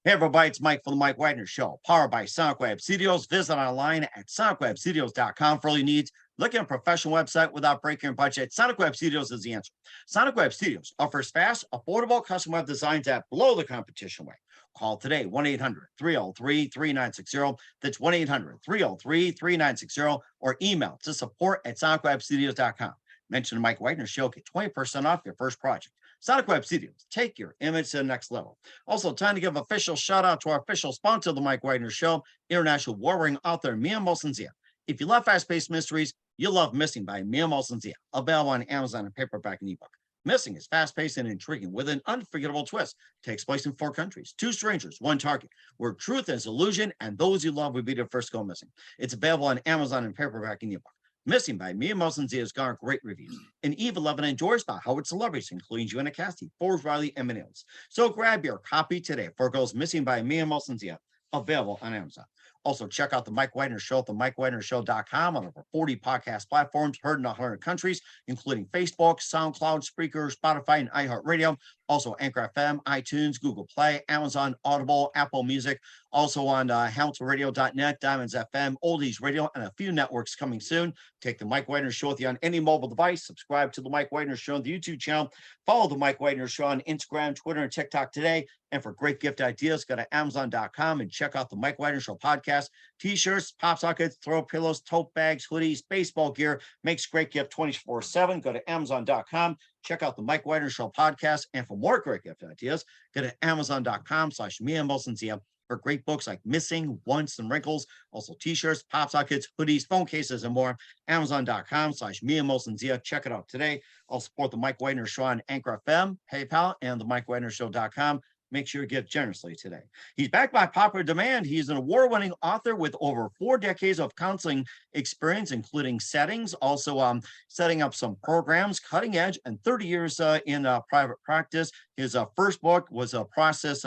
Hey, everybody, it's Mike from the Mike Wagner Show, powered by Sonic Web Studios. Visit online at sonicwebstudios.com for all your needs. Looking at a professional website without breaking your budget? Sonic Web Studios is the answer. Sonic Web Studios offers fast, affordable custom web designs that blow the competition away. Call today, 1-800-303-3960. That's 1-800-303-3960, or email to support@sonicwebstudios.com. Mention the Mike Wagner Show, get 20% off your first project. Sonic Web Studios, take your image to the next level. Also, time to give official shout out to our official sponsor of the Mike Wagner Show, international warring author Mia Molson-Zia. If you love fast-paced mysteries, you'll love Missing by Mia Molson-Zia, available on Amazon and paperback and ebook. Missing is fast-paced and intriguing with an unforgettable twist. Takes place in 4 countries, 2 strangers, 1 target, where truth is illusion and those you love would be the first to go missing. It's available on Amazon and paperback and ebook. Missing by Mia Molson-Zia has garnered great reviews, and Eve 11 enjoys by Howard celebrities, including Joanna Cassidy, Forbes Riley, and many others. So grab your copy today for Girls Missing by Mia Molson-Zia, available on Amazon. Also, check out the Mike Wagner Show at themikewagnershow.com on over 40 podcast platforms heard in 100 countries, including Facebook, SoundCloud, Spreaker, Spotify, and iHeartRadio. Also, Anchor FM, iTunes, Google Play, Amazon, Audible, Apple Music. Also on HamiltonRadio.net, Diamonds FM, Oldies Radio, and a few networks coming soon. Take the Mike Wagner Show with you on any mobile device. Subscribe to the Mike Wagner Show on the YouTube channel. Follow the Mike Wagner Show on Instagram, Twitter, and TikTok today. And for great gift ideas, go to Amazon.com and check out the Mike Wagner Show podcast. T-shirts, pop sockets, throw pillows, tote bags, hoodies, baseball gear. Makes great gift 24/7. Go to Amazon.com. Check out the Mike Wagner Show podcast. And for more great gift ideas, go to Amazon.com/Mia Molson-Zia for great books like Missing, Once, and Wrinkles. Also t-shirts, pop sockets, hoodies, phone cases, and more. Amazon.com/Mia Molson-Zia. Check it out today. I'll support the Mike Wagner Show on Anchor FM, PayPal, and the MikeWagnerShow.com. Make sure you give generously today. He's back by popular demand. He's an award-winning author with over 4 decades of counseling experience, including settings, also setting up some programs, cutting edge, and 30 years in private practice. His first book was a process,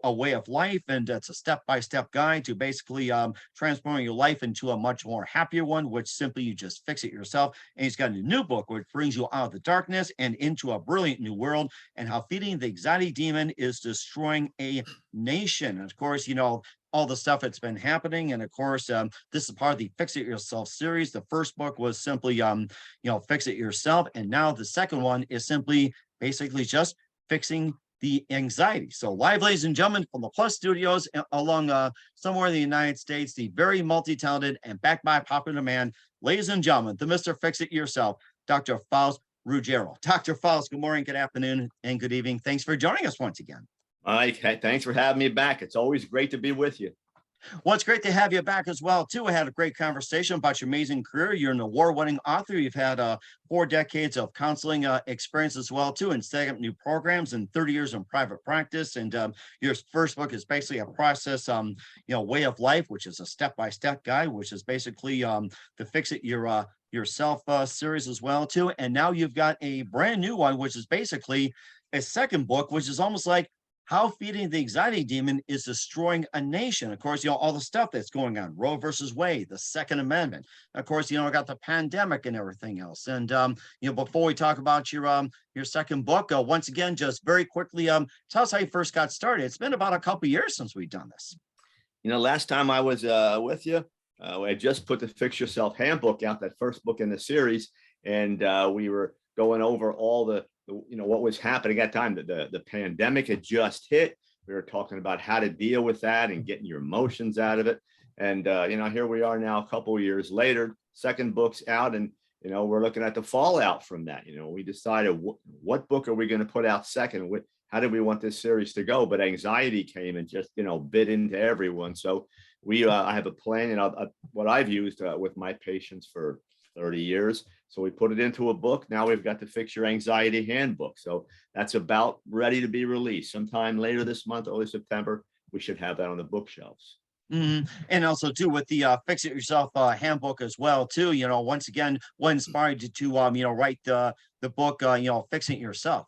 a way of life, and it's a step-by-step guide to basically transforming your life into a much more happier one, which simply you just fix it yourself. And he's got a new book which brings you out of the darkness and into a brilliant new world, and how feeding the anxiety demon is destroying a nation. And of course, all the stuff that's been happening. And of course, this is part of the Fix It Yourself series. The first book was simply, fix it yourself. And now the second one is simply basically just fixing the anxiety. So live, ladies and gentlemen, from the Plus Studios along somewhere in the United States, the very multi-talented and backed by popular demand, ladies and gentlemen, the Mr. Fix It Yourself, Dr. Faust Ruggiero. Dr. Faust, good morning, good afternoon, and good evening. Thanks for joining us once again. Mike, thanks for having me back. It's always great to be with you. Well, it's great to have you back as well, too. I had a great conversation about your amazing career. You're an award-winning author. You've had 4 decades of counseling experience as well, too, and setting up new programs, and 30 years in private practice. And your first book is basically a process, way of life, which is a step-by-step guide, which is basically the Fix It Yourself series as well, too. And now you've got a brand new one, which is basically a second book, which is almost like how feeding the anxiety demon is destroying a nation. Of course, all the stuff that's going on, Roe versus Wade, the Second Amendment. Of course, I got the pandemic and everything else. And, before we talk about your second book, once again, just very quickly, tell us how you first got started. It's been about a couple of years since we've done this. Last time I was with you, I just put the Fix Yourself Handbook out, that first book in the series. And we were going over all the what was happening at that time. The pandemic had just hit. We were talking about how to deal with that and getting your emotions out of it. And, here we are now a couple of years later, second book's out, and, we're looking at the fallout from that. We decided what book are we going to put out second? How do we want this series to go? But anxiety came and just, bit into everyone. So I have a plan, and what I've used with my patients for 30 years. So we put it into a book. Now we've got the Fix Your Anxiety Handbook. So that's about ready to be released. Sometime later this month, early September, we should have that on the bookshelves. Mm-hmm. And also, too, with the Fix It Yourself handbook as well, too, once again, what inspired you to, write the book, Fixing It Yourself?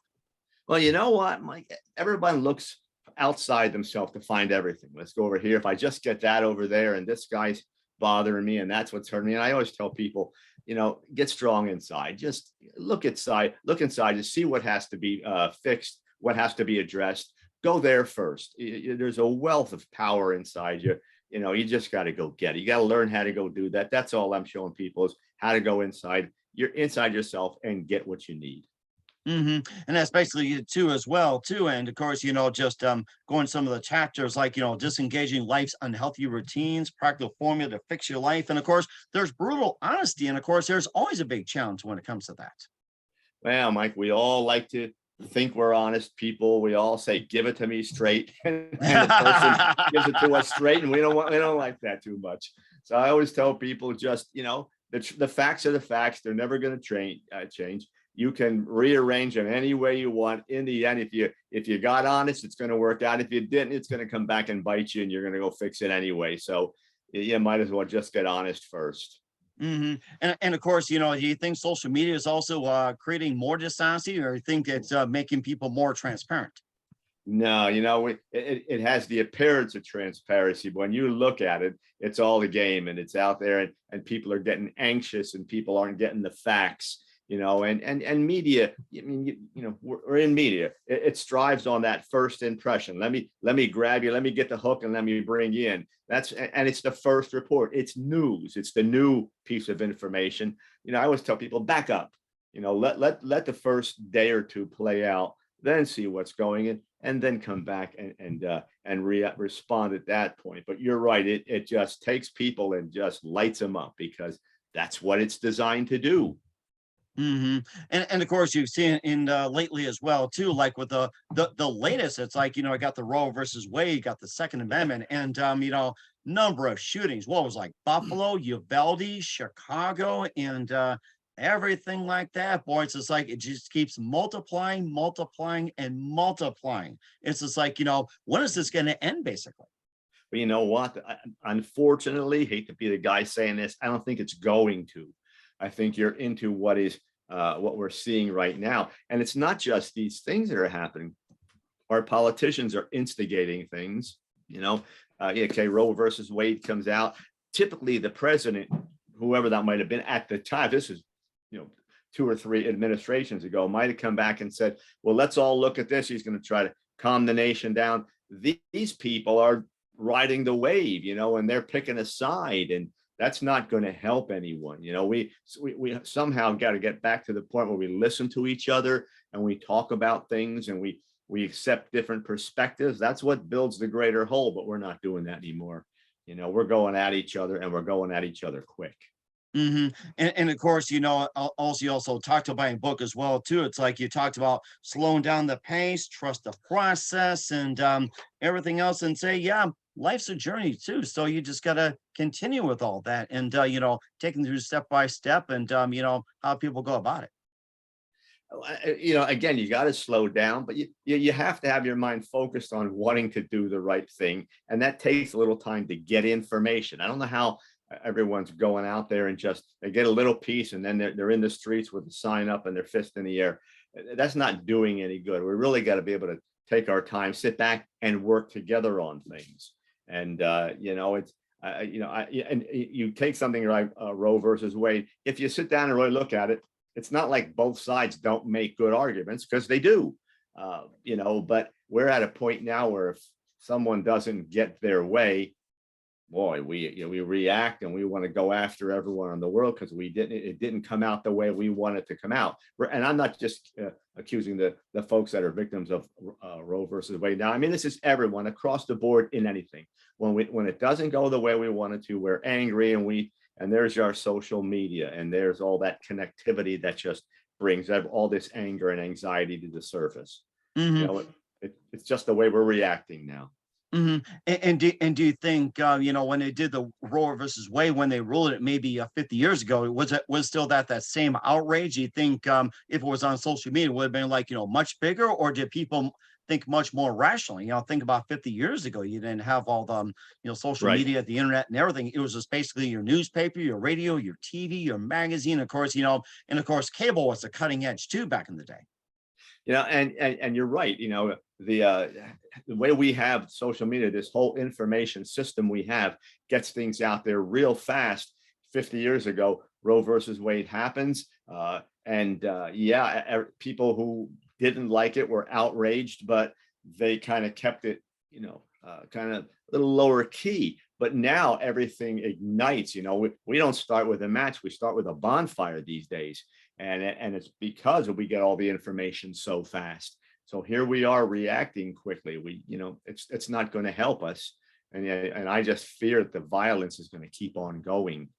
Well, you know what, Mike? Everyone looks outside themselves to find everything. Let's go over here. If I just get that over there, and this guy's bothering me, and that's what's hurting me. And I always tell people, get strong inside. Just look inside to see what has to be fixed, what has to be addressed. go there first. There's a wealth of power inside you. You just got to go get it. You got to learn how to go do that. That's all I'm showing people is how to go inside. You're inside yourself and get what you need. And that's basically it too, as well, too. And of course, just going some of the chapters like, disengaging life's unhealthy routines, practical formula to fix your life. And of course, there's brutal honesty. And of course, there's always a big challenge when it comes to that. Well, Mike, we all like to think we're honest people. We all say, give it to me straight. And the person gives it to us straight. And we don't like that too much. So I always tell people just, the facts are the facts. They're never going to change. You can rearrange them any way you want. In the end, if you got honest, it's going to work out. If you didn't, it's going to come back and bite you and you're going to go fix it anyway. So you might as well just get honest first. And of course, do you think social media is also creating more dishonesty, or you think it's making people more transparent? No, it has the appearance of transparency, but when you look at it, it's all a game and it's out there, and people are getting anxious and people aren't getting the facts. And media, we're in media. It strives on that first impression. Let me grab you, let me get the hook and let me bring you in. And it's the first report. It's news. It's the new piece of information. I always tell people, back up, let the first day or two play out, then see what's going in, and then come back and respond at that point. But you're right. It just takes people and just lights them up because that's what it's designed to do. And of course, you've seen in lately as well too, like with the latest. It's like, I got the Roe versus Wade, got the Second Amendment, and number of shootings. What was like Buffalo, Uvalde, Chicago, and everything like that. Boy, it's just like it just keeps multiplying, multiplying, and multiplying. It's just like, when is this going to end, basically? But you know what? Unfortunately, hate to be the guy saying this, I don't think it's going to. I think you're into what we're seeing right now. And it's not just these things that are happening. Our politicians are instigating things, okay, Roe versus Wade comes out. Typically the president, whoever that might have been at the time, this is, 2 or 3 administrations ago, might have come back and said, well, let's all look at this. He's going to try to calm the nation down. These people are riding the wave, and they're picking a side, and that's not going to help anyone. We somehow got to get back to the point where we listen to each other and we talk about things and we accept different perspectives. That's what builds the greater whole, but we're not doing that anymore. We're going at each other, and we're going at each other quick. And of course, you also talked about in a book as well too. It's like you talked about slowing down the pace, trust the process, and everything else, and say, yeah, life's a journey too. So you just got to continue with all that, and taking through step by step, and how people go about it. Again, you got to slow down, but you have to have your mind focused on wanting to do the right thing, and that takes a little time to get information. I don't know how everyone's going out there and just they get a little piece and then they're in the streets with a sign up and their fist in the air. That's not doing any good. We really got to be able to take our time, sit back and work together on things. And and you take something like Roe versus Wade. If you sit down and really look at it, it's not like both sides don't make good arguments, because they do. But we're at a point now where if someone doesn't get their way, boy, we react and we want to go after everyone in the world because it didn't come out the way we want it to come out. And I'm not just accusing the folks that are victims of Roe versus Wade. Now, I mean, this is everyone across the board in anything. When it doesn't go the way we want it to, we're angry, and there's our social media, and there's all that connectivity that just brings all this anger and anxiety to the surface. It's just the way we're reacting now. And do you think when they did the Roe versus Wade, when they ruled it maybe 50 years ago, was still that same outrage? Do you think if it was on social media, it would have been like much bigger, or did people think much more rationally? Think about 50 years ago, you didn't have all the social media, the internet, and everything. It was just basically your newspaper, your radio, your TV, your magazine, of course, and of course cable was the cutting edge too back in the day. And you're right. The way we have social media, this whole information system we have gets things out there real fast. 50 years ago, Roe versus Wade happens. People who didn't like it were outraged, but they kind of kept it, kind of a little lower key. But now everything ignites. We don't start with a match; we start with a bonfire these days, and it's because we get all the information so fast. So here we are reacting quickly. It's not going to help us, and I just fear that the violence is going to keep on going.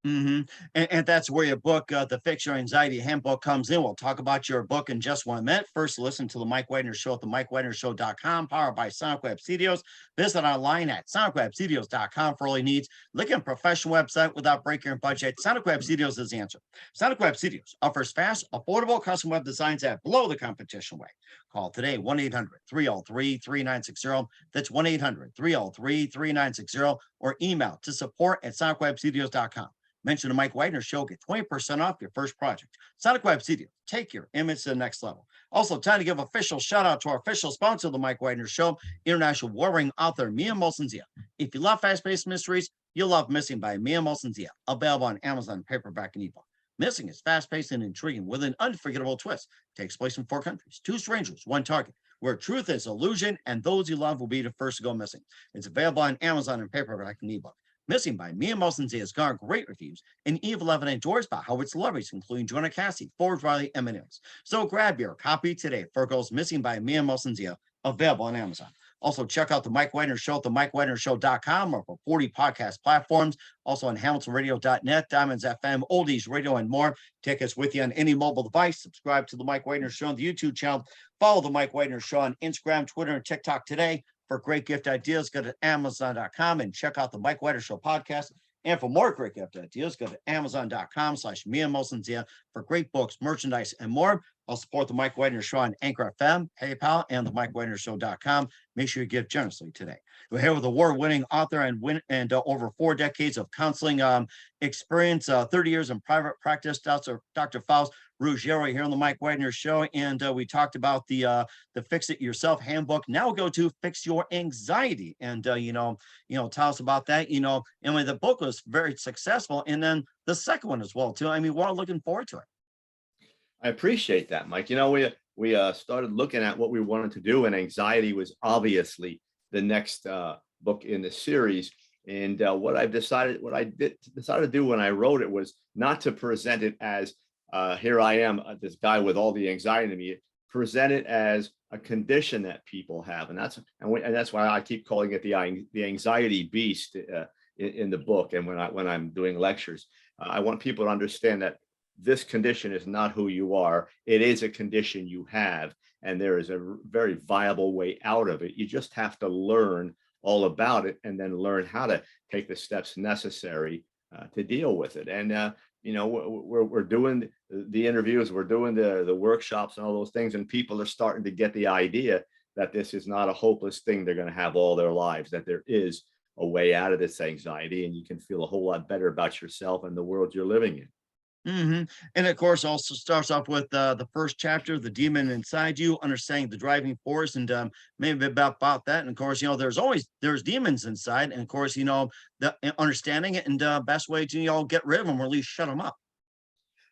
hmm and that's where your book, the Fix Your Anxiety Handbook, comes in. We'll talk about your book in just 1 minute. First, listen to the Mike Wagner Show at the MikeWagnerShow.com, powered by Sonic Web Studios. Visit online at SonicWebStudios.com for all your needs. Look at a professional website without breaking your budget. Sonic Web Studios is the answer. Sonic Web Studios offers fast, affordable custom web designs that blow the competition away. Call today, 1-800-303-3960. That's 1-800-303-3960, or email to support@SonicWebStudios.com. Mention the Mike Wagner Show, get 20% off your first project. Sonic Web Studio, take your image to the next level. Also, time to give official shout out to our official sponsor of the Mike Wagner Show, international warring author Mia Molson-Zia. If you love fast-paced mysteries, you'll love Missing by Mia Molson-Zia, available on Amazon, paperback, and ebook. Missing is fast-paced and intriguing with an unforgettable twist. Takes place in 4 countries, 2 strangers, 1 target, where truth is illusion and those you love will be the first to go missing. It's available on Amazon and paperback and ebook. Missing by Mia Molson-Zia has garnered great reviews, and Eve 11 enjoys by how its celebrities, including Joanna Cassie, Forbes Riley, and many others. So grab your copy today for Girls Missing by Mia Molson-Zia, available on Amazon. Also, check out the Mike Wagner Show at the MikeWagnerShow.com, or for 40 podcast platforms. Also on HamiltonRadio.net, Diamonds FM, Oldies Radio, and more. Take us with you on any mobile device. Subscribe to the Mike Wagner Show on the YouTube channel. Follow the Mike Wagner Show on Instagram, Twitter, and TikTok today. For great gift ideas, go to Amazon.com and check out the Mike Wagner Show podcast. And for more great gift ideas, go to Amazon.com/Mia Molson-Zia for great books, merchandise, and more. I'll support the Mike Wagner Show on Anchor FM, PayPal, and the MikeWagnerShow.com. Make sure you give generously today. We're here with award-winning author and over 4 decades of counseling experience, 30 years in private practice, Dr. Faust Ruggiero here on the Mike Wagner Show. And we talked about the Fix It Yourself handbook. Now we'll go to Fix Your Anxiety. And, tell us about that. And the book was very successful. And then the second one as well, too. I mean, we're all looking forward to it. I appreciate that, Mike. We started looking at what we wanted to do, and anxiety was obviously the next book in the series. And what I decided to do when I wrote it was not to present it as here I am, this guy with all the anxiety in me. Present it as a condition that people have, and that's why I keep calling it the anxiety beast in the book. And when I'm doing lectures, I want people to understand that this condition is not who you are. It is a condition you have, and there is a very viable way out of it. You just have to learn all about it, and then learn how to take the steps necessary to deal with it. And we're doing the interviews, we're doing the workshops and all those things, and people are starting to get the idea that this is not a hopeless thing they're going to have all their lives, that there is a way out of this anxiety, and you can feel a whole lot better about yourself and the world you're living in. And of course, also starts off with the first chapter, the demon inside you, understanding the driving force, and maybe about that. And of course, there's demons inside, and of course, the understanding it, and best way to get rid of them, or at least shut them up.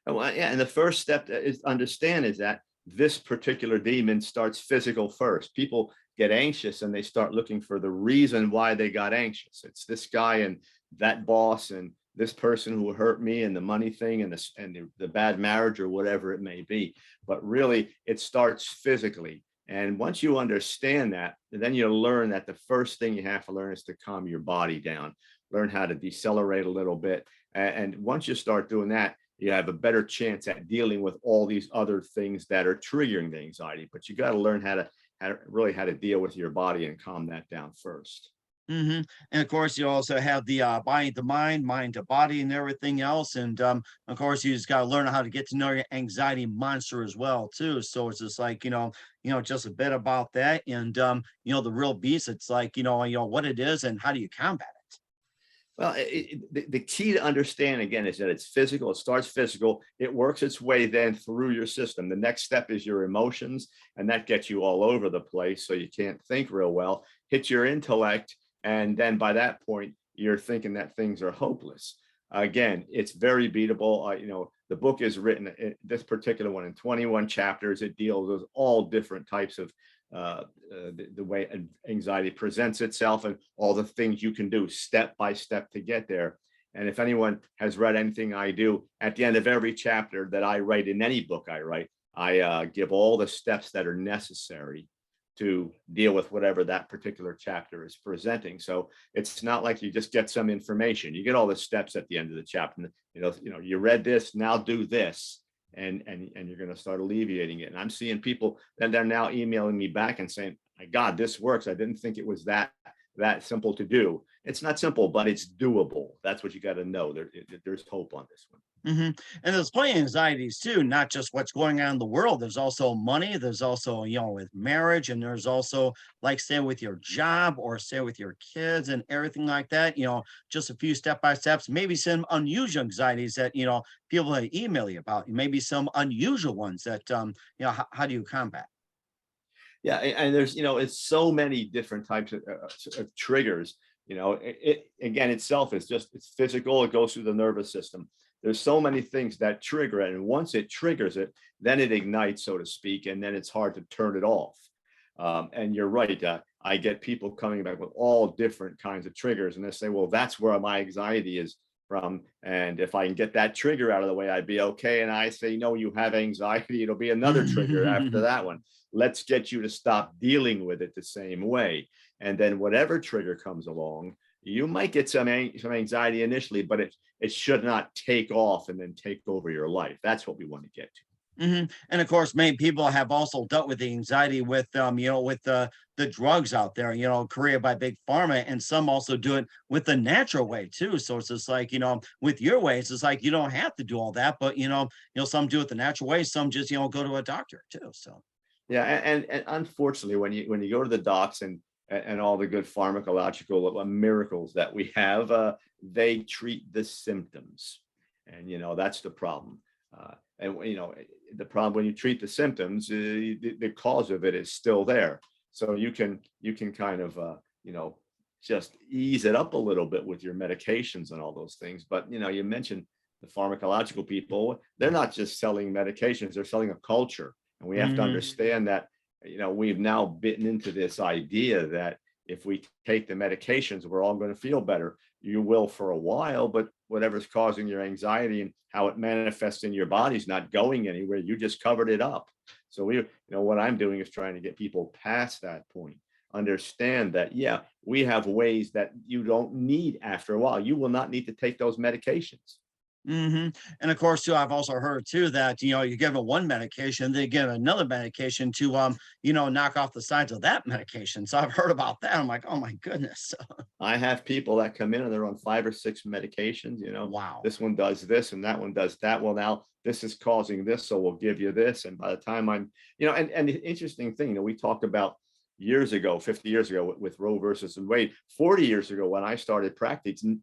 Well, yeah, and the first step is understand is that this particular demon starts physical first. People get anxious and they start looking for the reason why they got anxious. It's this guy and that boss and this person who hurt me and the money thing and the bad marriage or whatever it may be. But really, it starts physically. And once you understand that, then you learn that the first thing you have to learn is to calm your body down, learn how to decelerate a little bit. And once you start doing that, you have a better chance at dealing with all these other things that are triggering the anxiety. But you got to learn how to deal with your body and calm that down first. And of course, you also have the body to mind, mind to body, and everything else. And of course, you just got to learn how to get to know your anxiety monster as well, too. So it's just like just a bit about that, and the real beast. It's like what it is and how do you combat it. Well, the key to understand, again, is that it's physical. It starts physical. It works its way then through your system. The next step is your emotions, and that gets you all over the place, so you can't think real well. Hit your intellect, and then by that point, you're thinking that things are hopeless. Again, it's very beatable. The book is written, this particular one, in 21 chapters. It deals with all different types of the way anxiety presents itself and all the things you can do step by step to get there. And if anyone has read anything I do, at the end of every chapter that I write in any book I write, I give all the steps that are necessary to deal with whatever that particular chapter is presenting. So it's not like you just get some information. You get all the steps at the end of the chapter. You read this, now do this, and you're going to start alleviating it. And I'm seeing people that they're now emailing me back and saying, my God, this works. I didn't think it was that simple to do. It's not simple, but it's doable. That's what you got to know. There's hope on this one. And there's plenty of anxieties too, not just what's going on in the world. There's also money. There's also, with marriage, and there's also, like, say, with your job, or say with your kids and everything like that. Just a few step by steps, maybe some unusual anxieties that, people that email you about, maybe some unusual ones that, how do you combat? Yeah, and there's it's so many different types of triggers. It again itself is just, it's physical. It goes through the nervous system. There's so many things that trigger it, and once it triggers it, then it ignites, so to speak, and then it's hard to turn it off. And you're right. I get people coming back with all different kinds of triggers, and they say, well, that's where my anxiety is from. And if I can get that trigger out of the way, I'd be okay. And I say, no, you have anxiety. It'll be another trigger after that one. Let's get you to stop dealing with it the same way. And then whatever trigger comes along, you might get some anxiety initially, but it should not take off and then take over your life. That's what we want to get to. And of course, many people have also dealt with the anxiety with, with the drugs out there, created by big pharma, and some also do it with the natural way too. So it's just like, with your ways, it's like you don't have to do all that, but some do it the natural way, some just go to a doctor too. So yeah, and unfortunately, when you go to the docs and all the good pharmacological miracles that we have, they treat the symptoms, and that's the problem. And the problem when you treat the symptoms, the cause of it is still there. So you can kind of just ease it up a little bit with your medications and all those things. But you mentioned the pharmacological people; they're not just selling medications; they're selling a culture, and we have to understand that. We've now bitten into this idea that if we take the medications, we're all going to feel better. You will for a while, but whatever's causing your anxiety and how it manifests in your body is not going anywhere. You just covered it up. So what I'm doing is trying to get people past that point. Understand that, yeah, we have ways that you don't need after a while. You will not need to take those medications. And of course, too, I've also heard too that you give them one medication, they give another medication to knock off the sides of that medication. So I've heard about that. I'm like, oh my goodness. I have people that come in and they're on 5 or 6 medications. Wow. This one does this and that one does that. Well, now this is causing this, so we'll give you this. And by the time and the interesting thing, we talked about years ago, 50 years ago with Roe versus Wade, 40 years ago when I started practicing,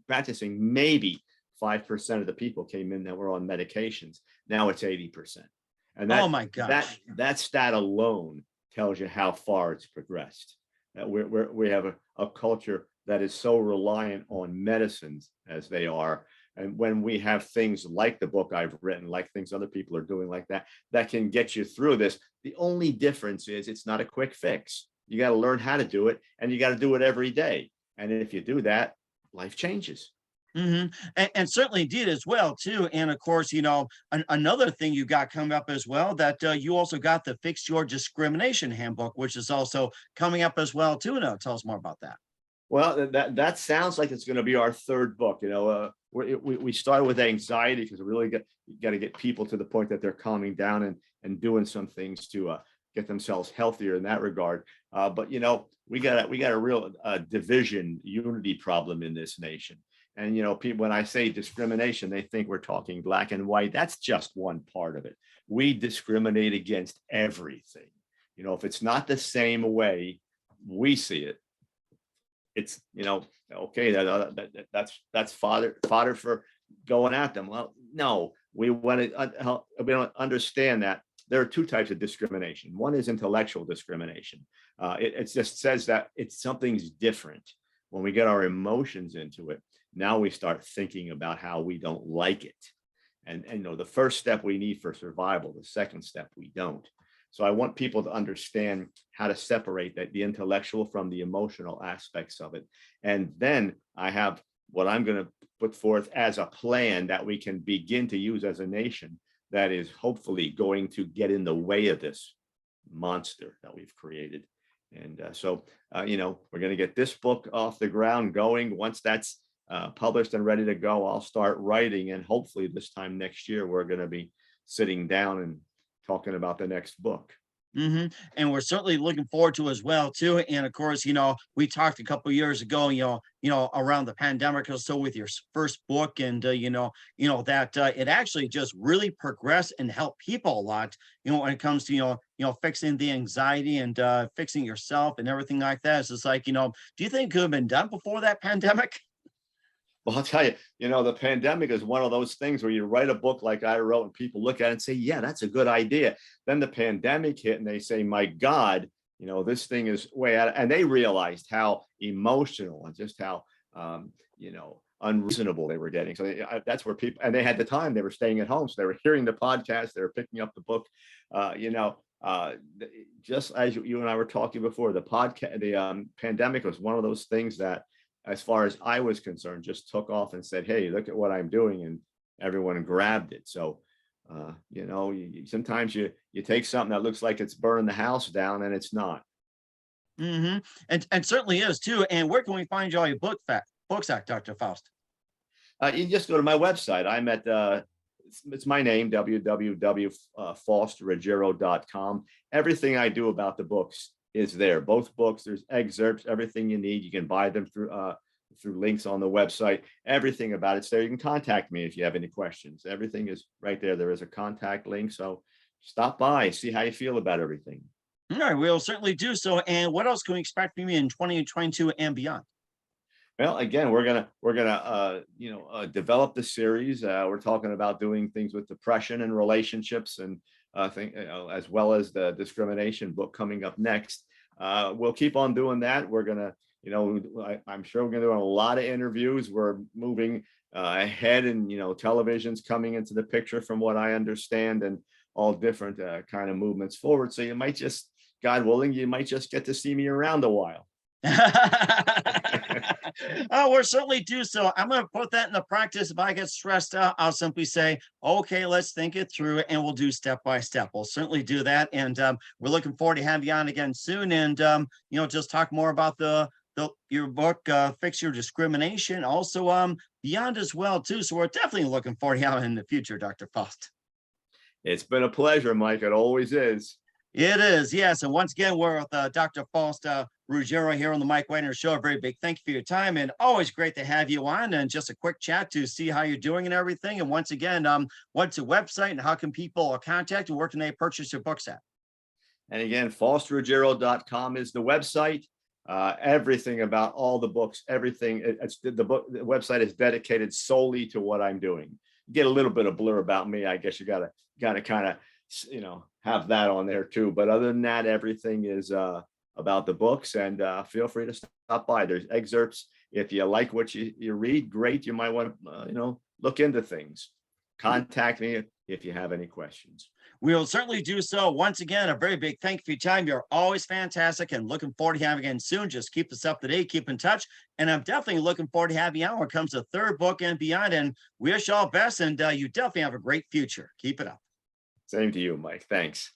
maybe 5% of the people came in that were on medications. Now it's 80%. And oh my gosh, that stat alone tells you how far it's progressed. That we have a culture that is so reliant on medicines as they are. And when we have things like the book I've written, like things other people are doing like that can get you through this. The only difference is it's not a quick fix. You got to learn how to do it, and you got to do it every day. And if you do that, life changes. And certainly did as well too. And of course, another thing you got coming up as well, that you also got the Fix Your Discrimination Handbook, which is also coming up as well too. Now, tell us more about that. Well, that sounds like it's going to be our third book. We started with anxiety because we really got to get people to the point that they're calming down and doing some things to get themselves healthier in that regard. But we got a real division unity problem in this nation. And people, when I say discrimination, they think we're talking black and white. That's just one part of it. We discriminate against everything. If it's not the same way we see it, it's okay. That's fodder for going at them. Well, no, we want to understand that there are 2 types of discrimination. One is intellectual discrimination. It just says that something's different. When we get our emotions into it, now we start thinking about how we don't like it. And the first step we need for survival, the second step we don't. So I want people to understand how to separate that, the intellectual from the emotional aspects of it. And then I have what I'm going to put forth as a plan that we can begin to use as a nation that is hopefully going to get in the way of this monster that we've created. And we're going to get this book off the ground going. Once that's published and ready to go, I'll start writing. And hopefully this time next year, we're going to be sitting down and talking about the next book. And we're certainly looking forward to as well too. And of course, we talked a couple of years ago, around the pandemic or so with your first book, and that it actually just really progressed and helped people a lot. When it comes to fixing the anxiety and fixing yourself and everything like that. It's just like, do you think it could have been done before that pandemic? Well, I'll tell you, the pandemic is one of those things where you write a book like I wrote and people look at it and say, yeah, that's a good idea. Then the pandemic hit and they say, my God, this thing is way out. And they realized how emotional and just how, unreasonable they were getting. So that's where people, and they had the time, they were staying at home. So they were hearing the podcast, they were picking up the book, just as you and I were talking before, the pandemic was one of those things that, as far as I was concerned, just took off and said, hey, look at what I'm doing. And everyone grabbed it. So, sometimes you take something that looks like it's burning the house down and it's not. And certainly is too. And where can we find all your books at, Dr. Faust? You can just go to my website. I'm at, it's my name, www.faustruggiero.com. Everything I do about the books is there. Both books, there's excerpts, everything you need. You can buy them through links on the website. Everything about it's there. You can contact me if you have any questions. Everything is right there. There is a contact link. So stop by, see how you feel about everything. All right, we'll certainly do so. And what else can we expect from you in 2022 and beyond? Well, again, we're gonna develop the series. We're talking about doing things with depression and relationships, and as well as the discrimination book coming up next. We'll keep on doing that. We're gonna, I'm sure we're gonna do a lot of interviews. We're moving ahead, and television's coming into the picture, from what I understand, and all different kind of movements forward. So you might just, God willing, you might just get to see me around a while. Oh, we'll certainly do so. I'm going to put that into practice. If I get stressed out, I'll simply say, okay, let's think it through, and we'll do step by step. We'll certainly do that. And we're looking forward to having you on again soon. And, just talk more about your book, Fix Your Discrimination, also beyond as well, too. So we're definitely looking forward to having you in the future, Dr. Faust. It's been a pleasure, Mike. It always is. It is, yes. And once again, we're with Dr. Faust Ruggiero here on the Mike Wagner Show. A very big thank you for your time, and always great to have you on, and just a quick chat to see how you're doing and everything. And once again, what's the website and how can people contact you? Where can they purchase your books at? And again, FaustRuggiero.com is the website. Everything about all the books, everything. The website is dedicated solely to what I'm doing. You get a little bit of blur about me. I guess you gotta kind of have that on there too. But other than that, everything is about the books, and feel free to stop by. There's excerpts. If you like what you read, great. You might want to look into things. Contact me if you have any questions. We'll certainly do so. Once again, a very big thank you for your time. You're always fantastic, and looking forward to having you again soon. Just keep us up to date, keep in touch. And I'm definitely looking forward to having you on when it comes to third book and beyond. And we wish you all best, and you definitely have a great future. Keep it up. Same to you, Mike. Thanks.